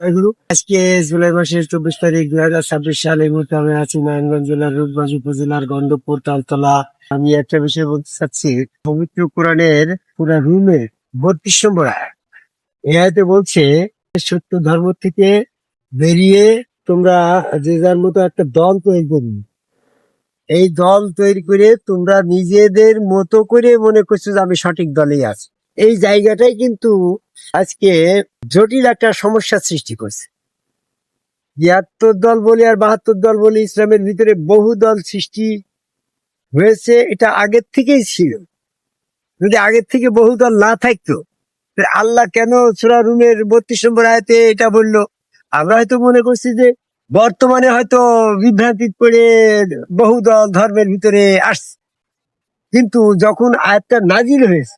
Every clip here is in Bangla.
আজকে জুলাই মাসের 24 তারিখ 2026 সাল। এই মুহূর্তে আমি আছি নারায়ণগঞ্জ জেলার রূপগঞ্জ উপজেলার গন্ধপুর তালতলা। আমি একটা বিষয় বলতে চাচ্ছি, পবিত্র কোরআনের পুরা রুমে 32 নম্বর আয়াত। এই আয়াতে বলছে, সত্য ধর্ম থেকে বেরিয়ে তোমরা যে যার মতো একটা দল তৈরি করবে। এই দল তৈরি করে তোমরা নিজেদের মতো করে মনে করছো যে আমি সঠিক দলেই আছি। এই জায়গাটাই কিন্তু আজকে জটিল একটা সমস্যা সৃষ্টি করছে। ৭২ দল বলি আর ৭২ দল বলি, ইসলামের ভিতরে বহু দল সৃষ্টি হয়েছে। এটা আগের থেকেই ছিল। যদি আগের থেকে বহু দল না থাকতো, আল্লাহ কেন সূরা রুমের 32 নম্বর আয়াতে এটা বললো? আমরা হয়তো মনে করছি যে বর্তমানে হয়তো বিভ্রান্তি পড়ে বহু দল ধর্মের ভিতরে আসছে, কিন্তু যখন আয়াতটা নাজিল হয়েছে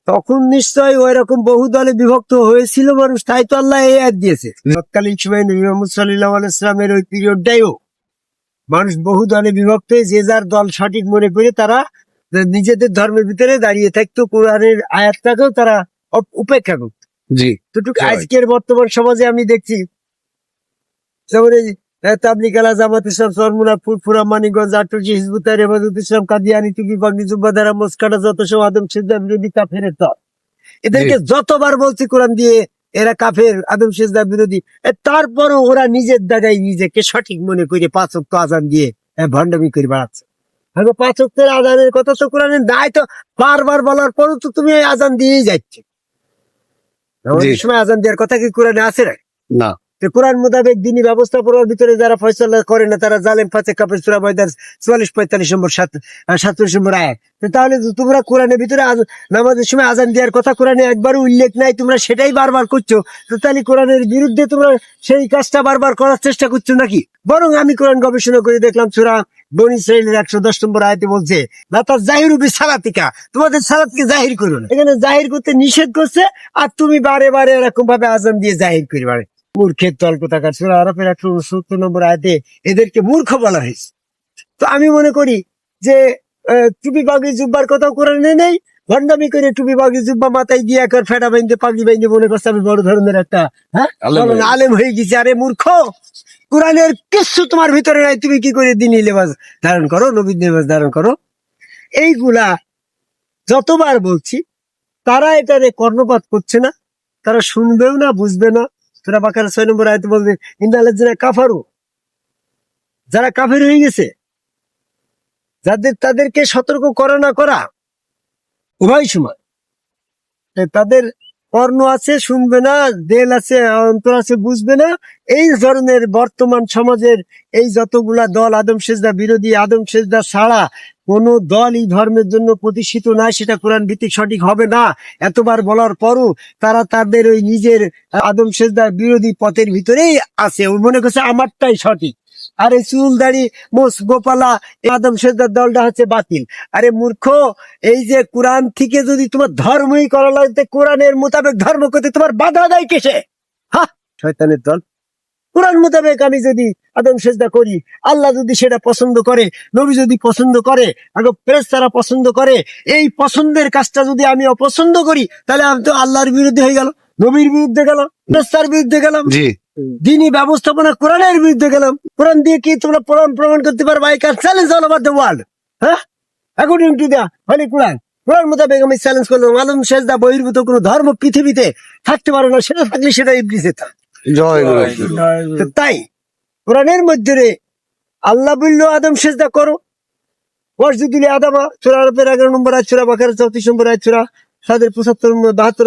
তখন নিশ্চয়ই ওই রকম বহু দলে বিভক্ত হয়েছিল মানুষ, তাই তো আল্লাহ এই আয়াত দিয়েছে। তৎকালীন সময় নবী মুহাম্মদ সাল্লাল্লাহু আলাইহি ওয়াসাল্লামের ওই পিরিয়ডটাইও মানুষ বহু দলে বিভক্ত হয়ে যে যার দল সঠিক মনে করে তারা নিজেদের ধর্মের ভিতরে দাঁড়িয়ে থাকতো, কোরআনের আয়াতটাকেও তারা উপেক্ষা করত। জি, আজকের বর্তমান সমাজে আমি দেখছি, যেমন এই তাবলিগ আলা জামাত ইসলাম চরমুনা ফুরফুরা মানিকগঞ্জ আটটি হিজবুত তাহরীর হেফাজত ইসলাম কাদিয়ানী টুপি পাগড়ি জুব্বা দ্বারা মস্কাটা যত সব আদম সিজদা বিরোধী কাফের দল। এদেরকে যতবার বলছি কোরআন দিয়ে এরা কাফের, আদম সিজদা বিরোধী, তারপরও ওরা নিজের জায়গায় নিজেকে সঠিক মনে করে 5 ওয়াক্ত আযান দিয়ে ভণ্ডামি করে বেড়াচ্ছে। 5 ওয়াক্তের আযানের কথা তো কোরআনে নাই, তো বারবার বলার পরও তো তুমি আযান দিয়েই যাচ্ছে। আমাদের সময় আযান দেওয়ার কথা কি কোরআনে আছে না? কোরআন মোতাবেক দিনী ব্যবস্থাপনার ভিতরে যারা ফয়সালা করে না তারা জালেম ফাসেক কাফের। সূরা মাইদার 44-45 নম্বর 47 নম্বর আয়াত। তাহলে তোমরা কোরআনের ভিতরে নামাজের সময় আজান দেওয়ার কথা কোরআনে একবারও উল্লেখ নাই, তোমরা সেটাই বারবার করছো। তো তাহলে কোরআনের বিরুদ্ধে তোমরা সেই কাজটা বারবার করার চেষ্টা করছো নাকি? বরং আমি কোরআন গবেষণা করে দেখলাম, সূরা বনী ইসরাঈলের 110 নম্বর আয়াতে বলছে, না তার জাহিরু বি সালাতিকা, তোমাদের সালাতকে জাহির করো না। এখানে জাহির করতে নিষেধ করছে, আর তুমি বারে বারে এরকম ভাবে আজান দিয়ে জাহির করি বারে। মূর্খের দল কোথাকার। সূরা আরাফের 170 নম্বর আয়াতে এদেরকে মূর্খ বলা হয়েছে। তো আমি মনে করি যে টুপি পাগড়ি জুব্বার কথাও কোরআনে নেই। ভণ্ডামি করে টুপি পাগড়ি জুব্বা মাথায় দিয়ে একবার ফেটা বাইন্দে পাগড়ি বাইন্দে মনে করছে আমি বড় ধরনের একটা আলেম হয়ে গেছি। আরে মূর্খ, কোরআনের কিছু তোমার ভিতরে নাই, তুমি কি করে দিনী লেবাস ধারণ করো, নবীর লেবাস ধারণ করো? এইগুলা যতবার বলছি, তারা এটারে কর্ণপাত করছে না, তারা শুনবেও না, বুঝবে না। সূরা বাকারা 6 নম্বর আয়াতে বলবে, ইন্নাল্লাযিনা কাফারু, যারা কাফের হয়ে গেছে, তাদেরকে সতর্ক করা না করা উভয় সময়। তাদের কর্ণ আছে, শুনবে না, দেল আছে, অন্তর আছে, বুঝবে না। এই ধরনের বর্তমান সমাজের এই যতগুলা দল আদম সেজদা বিরোধী, আদম সেজদা ছাড়া কোন দল এই ধর্মের জন্য প্রতিষ্ঠিত নাই, সেটা কোরআন ভিত্তিক সঠিক হবে না। এতবার বলার পরও তারা তাদের ওই নিজের আদম সেজদা বিরোধী পথের ভিতরেই আছে, ও মনে করছে আমারটাই সঠিক। আরে চুল দাড়ি মোস গোপালা আদম সেজদার দলটা হচ্ছে বাতিল। আরে মূর্খ, এই যে কোরআন থেকে যদি তোমার ধর্মই করা লাগবে, কোরআনের মোতাবেক ধর্ম করতে তোমার বাধা দেয় কিসে? হ্যাঁ, শয়তানের দল। কোরআন মোতাবেক আমি যদি আদম সেজদা করি, আল্লাহ যদি সেটা পছন্দ করে, নবী যদি পছন্দ করে, আগে ফেরেশতারা পছন্দ করে, এই পছন্দের কাজটা যদি আমি অপছন্দ করি, তাহলে আমি তো আল্লাহর বিরুদ্ধে হয়ে গেল, নবীর বিরুদ্ধে গেলাম, ফেরেশতার বিরুদ্ধে গেলাম, দিনী ব্যবস্থাপনা কোরআনের বিরুদ্ধে গেলাম। কোরআন দিয়ে কি তোমরা প্রমাণ করতে পারবে? I can challenge all over the world. হ্যাঁ, অ্যাকর্ডিং টু দ্য হোলি কোরআন। কোরআন মোতাবেক আমি চ্যালেঞ্জ করলাম, আদম সেজদা বহির্ভূত কোনো ধর্ম পৃথিবীতে থাকতে পারে না, সেটা থাকলে সেটা ইবলিসের। তাই কোরআনের মধ্যে আল্লাহ বলল আদম সেজদা করো, ওয়াসজুদু আদামা, সূরা আরাফের 11 নম্বর আয়াত, সূরা বাকারা 34 নম্বর আয়াত, সূরা সাদের 72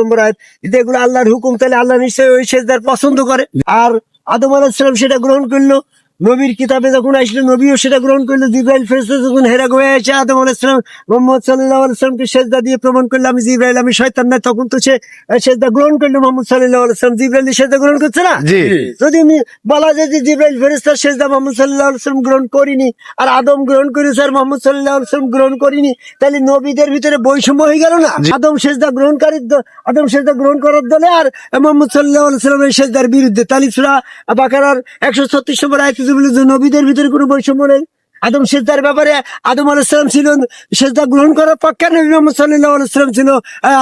নম্বর আয়াত। এগুলো আল্লাহর হুকুম, তাহলে আল্লাহ নিশ্চয়ই ওই সেজদার পছন্দ করে। আর আদম আলাইহিস সালাম সেটা গ্রহণ করলো, নবীর কিতাবে যখন আসলো নবীও সেটা গ্রহণ করলো। জিবরাইল ফেরেশতা যখন হেরা হয়ে এসে আদম আলাইহিস সালাম মুহাম্মদ সাল্লাল্লাহু আলাইহি ওয়াসাল্লামকে সেজদা দিয়ে প্রমাণ করলো আমি জিবরাইল, আমি শয়তান না, তখন তো সে সেজদা গ্রহণ করলো। মুহাম্মদ সাল্লাল্লাহু আলাইহি ওয়াসাল্লাম জিবরাইল সেজদা গ্রহণ করছে না? যদি আমি বলা যায় যে জিবরাইল ফেরেশতার সেজদা মুহাম্মদ সাল্লাল্লাহু আলাইহি ওয়াসাল্লাম গ্রহণ করিনি, আর আদম গ্রহণ করেছে আর মুহাম্মদ সাল্লাল্লাহু আলাইহি ওয়াসাল্লাম গ্রহণ করিনি, তাহলে নবীদের ভিতরে বৈষম্য হয়ে গেল না? আদম সেজদা গ্রহণ করার দলে আর মুহাম্মদ সাল্লাল্লাহু আলাইহি ওয়াসাল্লামের সেজদার বিরুদ্ধে। তাহলে সূরা বাকারার 136 নম্বর আয়াতে বলে যে নবীদের ভিতরে কোনো বৈষম্য নেই, আদম সেজদার ব্যাপারে আদম আলাইহিস সালাম ছিল সেজদা গ্রহণ করার পক্ষে, নবী মুহাম্মদ সাল্লাল্লাহু আলাইহি ওয়াসাল্লাম ছিল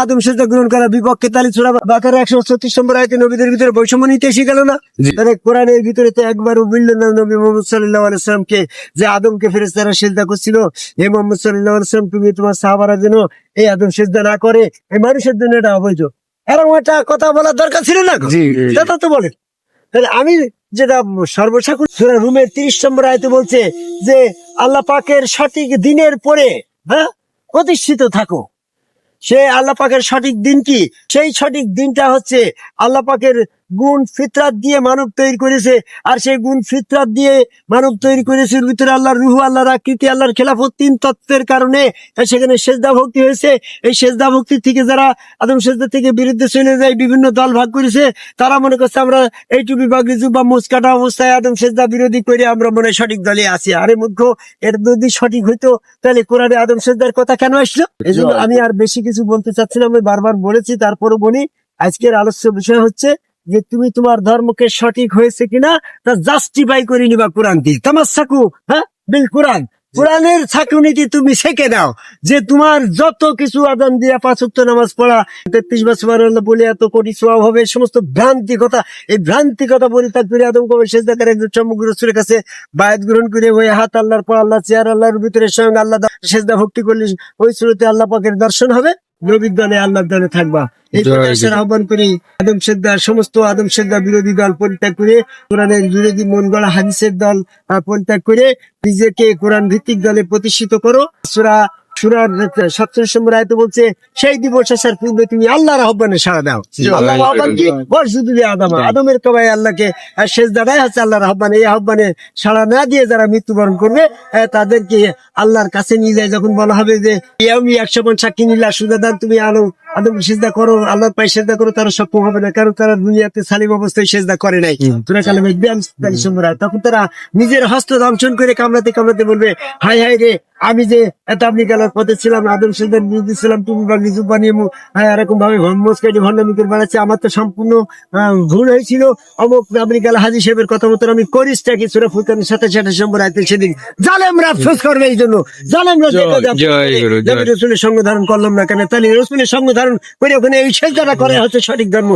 আদম সেজদা গ্রহণ করার বিপক্ষে। তাহলে সূরা বাকারা 136 নম্বর আয়াতে নবীদের ভিতরে বৈষম্য নিতে এসে গেল না? তাহলে কোরআনের ভিতরে তো একবারও বলল না নবী মুহাম্মদ সাল্লাল্লাহু আলাইহি ওয়াসাল্লামকে যে আদমকে ফেরেশতারা সেজদা করছিল, হে মুহাম্মদ সাল্লাল্লাহু আলাইহি ওয়াসাল্লাম তুমি তোমার সাহাবারা যেন এই আদম সেজদা না করে, এই মানুষের জন্য এটা অবৈধ। এরকম একটা কথা বলার দরকার ছিল না? কথা তো বলেন। তাহলে আমি যেটা সর্বসাকুল সূরা রুমের 30 নম্বর আয়াতে বলছে যে আল্লাহ পাকের সঠিক দিনের পরে প্রতিষ্ঠিত থাকো। সে আল্লাহ পাকের সঠিক দিন কি? সেই সঠিক দিনটা হচ্ছে আল্লাহ পাকের গুণ ফিতরাত দিয়ে মানব তৈরি করেছে, আর সেই গুণ ফিতরাত দিয়ে মানব তৈরি করেছে ভিতরে আল্লাহর রূহ, আল্লাহর আকৃতি, আল্লাহর খেলাফত, 3 তত্ত্বের কারণে সেখানে সেজদা ভক্তি হয়েছে। এই সেজদা ভক্তি থেকে যারা আদম সেজদা থেকে বিরুদ্ধে চলে যায়, বিভিন্ন দল ভাগ করেছে, তারা মনে করছে আমরা এই টুপি বাগরিজু বা মুসকাটা অবস্থায় আদম সেজদা বিরোধী করে আমরা মনে হয় সঠিক দলে আছি। আরে মূর্খ, এর যদি সঠিক হইতো তাহলে কোরআনে আদম সেজদার কথা কেন আসলো? এই জন্য আমি আর বেশি কিছু বলতে চাচ্ছিলাম, আমি বারবার বলেছি, তারপরও বলি। আজকের আলোচ্য বিষয় হচ্ছে যে তুমি তোমার ধর্মকে সঠিক হয়েছে কিনা তা জাস্টিফাই করে নিবা কোরআন দিয়ে। তামাসাকু বিল কোরআন, কোরআনের ছাকুনিটি তুমি ছেঁকে দাও। যে তোমার যত কিছু আযান দিয়া 5 ওয়াক্ত নামাজ পড়া, 33 বার সুবহানাল্লাহ বলে এত কোটি সওয়াব হবে, সমস্ত ভ্রান্তি কথা, এই ভ্রান্তি কথা পরিত্যাগ করে আদম কবে সেজদা করে একজন সমগ্র রাসূলের কাছে বায়াত গ্রহণ করে ওই হাত আল্লাহর পর আল্লাহ চেয়ার আল্লাহর ভিতরে স্বয়ং আল্লাহ সেজদা ভক্তি করলে ওই সুরতে আল্লাহ পাকের দর্শন হবে, নবীর দলে আল্লাহর দলে থাকবা। এই প্রত্যাশার আহ্বান করি আদম সেজদা সমস্ত আদম সেজদা বিরোধী দল পরিত্যাগ করে কোরআনের বিরোধী মন গড়া হাদিসের দল পরিত্যাগ করে নিজেকে কোরআন ভিত্তিক দলে প্রতিষ্ঠিত করো। সূরা 47 নম্বর আয়াতে বলছে সেই দিবস আসার পূর্বে তুমি আল্লাহর আহ্বানে সাড়া দাও। আল্লাহর আহ্বান কি? বরজুদুল আদম, আদমের কবাই আল্লাহকে সেজদাটাই হচ্ছে আল্লাহর আহ্বান। এই আহ্বানে সাড়া না দিয়ে যারা মৃত্যুবরণ করবে তাদেরকে আল্লাহর কাছে নিয়ে যায়। যখন বলা হবে যে ইয়াউমি 150 কিনিল্লাহ সুজাদান, তুমি আদম সেজদা করো, আল্লাহর পায়ে সেজদা করো, তারা সক্ষম হবে না, কারণ তারা দুনিয়াতে সালিম অবস্থায় সেজদা করে নাই। তোরা কালামে 42 নম্বর আয়াত। তখন তারা নিজের হস্ত দংশন করে কামড়াতে কামড়াতে বলবে হায় হায় রে, আমি যে তাবলীগ আলার পথে ছিলাম, আদম সেজদার বিরুদ্ধে ছিলাম, তুমি বা নিজু বানিয়ে এরকম ভাবে মোসকাইটি ভণ্ডামি করে বানাচ্ছে, আমার তো সম্পূর্ণ ভুল হয়েছিল। অমুক তাবলীগ আলা হাজী সাহেবের কথা মতো আমি করিসটা কি? সূরা ফুরকানের 27 নম্বর আয়াতে সেদিন জালেমরা আফসোস করবে এই জন্য, জালেমরা রাসূলের সঙ্গ ধারণ করলাম না কেন? তাহলে রাসূলের সঙ্গ ধারণ করে ওখানে এই সেজদাটা করে হচ্ছে সঠিক ধর্ম।